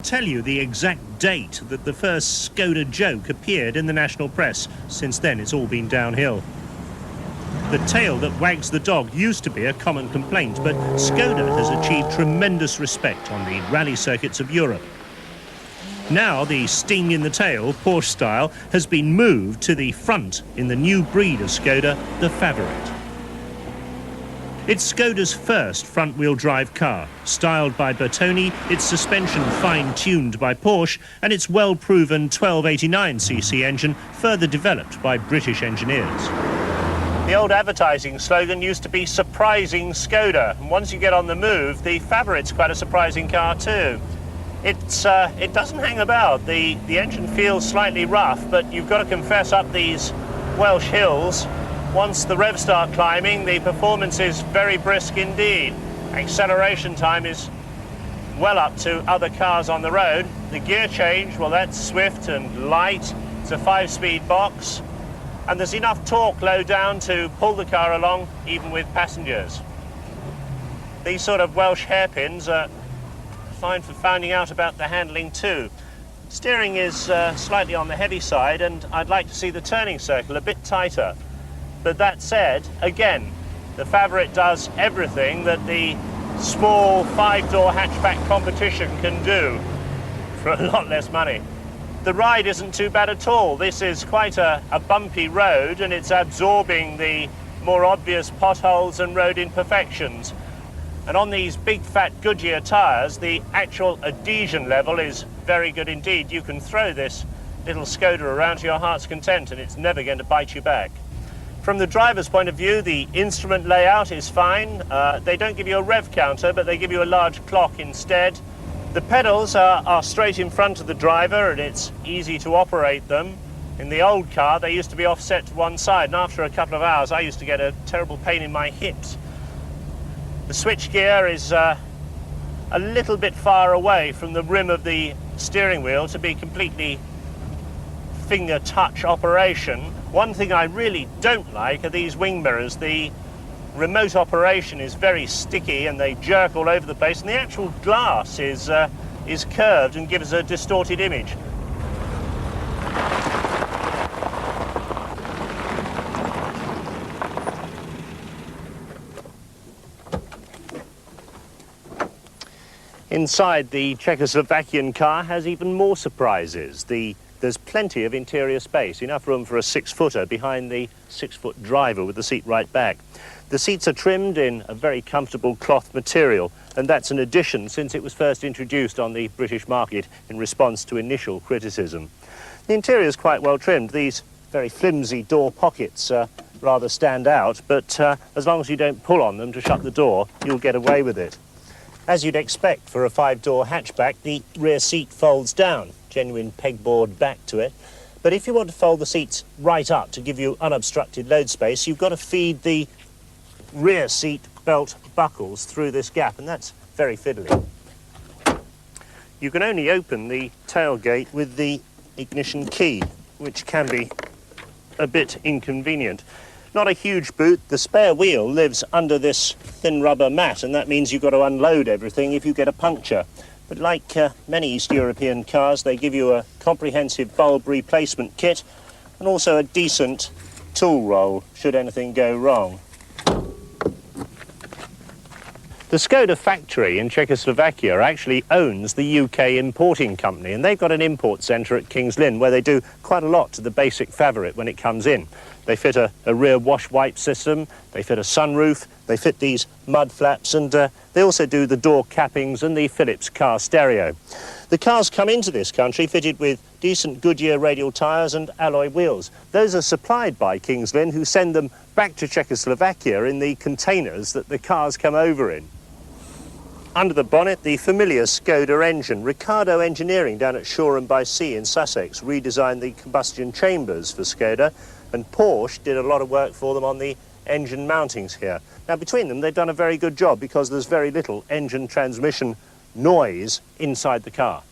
tell you the exact date that the first Skoda joke appeared in the national press. Since then, it's all been downhill. The tail that wags the dog used to be a common complaint, but Skoda has achieved tremendous respect on the rally circuits of Europe. Now the sting in the tail, Porsche style, has been moved to the front in the new breed of Skoda, the Favorit. It's Skoda's first front-wheel drive car. Styled by Bertoni, its suspension fine-tuned by Porsche, and its well-proven 1289cc engine further developed by British engineers. The old advertising slogan used to be "Surprising Skoda," and once you get on the move, the Favorit's quite a surprising car too. It doesn't hang about. The engine feels slightly rough, but you've got to confess, up these Welsh hills, once the revs start climbing, the performance is very brisk indeed. Acceleration time is well up to other cars on the road. The gear change, well, that's swift and light. It's a 5-speed box, and there's enough torque low down to pull the car along, even with passengers. These sort of Welsh hairpins are fine for finding out about the handling too. Steering is slightly on the heavy side, and I'd like to see the turning circle a bit tighter. But that said, again, the Favorit does everything that the small 5-door hatchback competition can do for a lot less money. The ride isn't too bad at all. This is quite a bumpy road, and it's absorbing the more obvious potholes and road imperfections. And on these big fat Goodyear tyres, the actual adhesion level is very good indeed. You can throw this little Skoda around to your heart's content, and it's never going to bite you back. From the driver's point of view, the instrument layout is fine. They don't give you a rev counter, but they give you a large clock instead. The pedals are straight in front of the driver, and it's easy to operate them. In the old car, they used to be offset to one side, and after a couple of hours, I used to get a terrible pain in my hips. The switch gear is a little bit far away from the rim of the steering wheel to be completely finger touch operation. One thing I really don't like are these wing mirrors. The remote operation is very sticky and they jerk all over the place, and the actual glass is curved and gives a distorted image. Inside, the Czechoslovakian car has even more surprises. There's plenty of interior space, enough room for a 6-footer behind the 6-foot driver with the seat right back. The seats are trimmed in a very comfortable cloth material, and that's an addition since it was first introduced on the British market in response to initial criticism. The interior is quite well trimmed. These very flimsy door pockets rather stand out, but as long as you don't pull on them to shut the door, you'll get away with it. As you'd expect for a 5-door hatchback, the rear seat folds down, genuine pegboard back to it. But if you want to fold the seats right up to give you unobstructed load space, you've got to feed the rear seat belt buckles through this gap, and that's very fiddly. You can only open the tailgate with the ignition key, which can be a bit inconvenient. Not a huge boot. The spare wheel lives under this thin rubber mat, and that means you've got to unload everything if you get a puncture. But like many East European cars, they give you a comprehensive bulb replacement kit and also a decent tool roll should anything go wrong. The Skoda factory in Czechoslovakia actually owns the UK importing company, and they've got an import centre at King's Lynn where they do quite a lot to the basic Favorit when it comes in. They fit a rear wash wipe system, they fit a sunroof, they fit these mud flaps, and they also do the door cappings and the Philips car stereo. The cars come into this country fitted with decent Goodyear radial tyres and alloy wheels. Those are supplied by King's Lynn, who send them back to Czechoslovakia in the containers that the cars come over in. Under the bonnet, the familiar Skoda engine. Ricardo Engineering down at Shoreham-by-Sea in Sussex redesigned the combustion chambers for Skoda, and Porsche did a lot of work for them on the engine mountings here. Now, between them, they've done a very good job because there's very little engine transmission noise inside the car.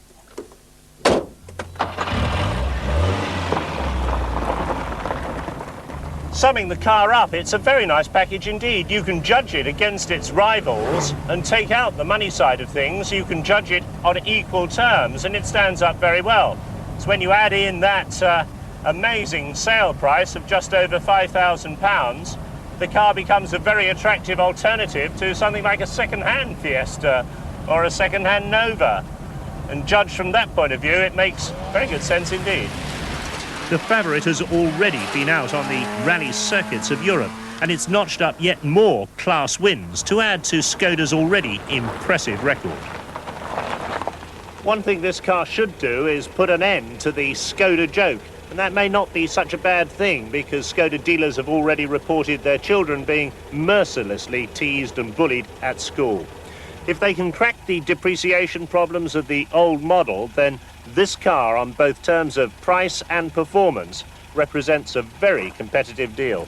Summing the car up, it's a very nice package indeed. You can judge it against its rivals and take out the money side of things. You can judge it on equal terms, and it stands up very well. So when you add in that amazing sale price of just over £5,000, the car becomes a very attractive alternative to something like a second-hand Fiesta or a second-hand Nova. And judged from that point of view, it makes very good sense indeed. The Favorit has already been out on the rally circuits of Europe, and it's notched up yet more class wins to add to Skoda's already impressive record. One thing this car should do is put an end to the Skoda joke, and that may not be such a bad thing because Skoda dealers have already reported their children being mercilessly teased and bullied at school. If they can crack the depreciation problems of the old model, then this car, on both terms of price and performance, represents a very competitive deal.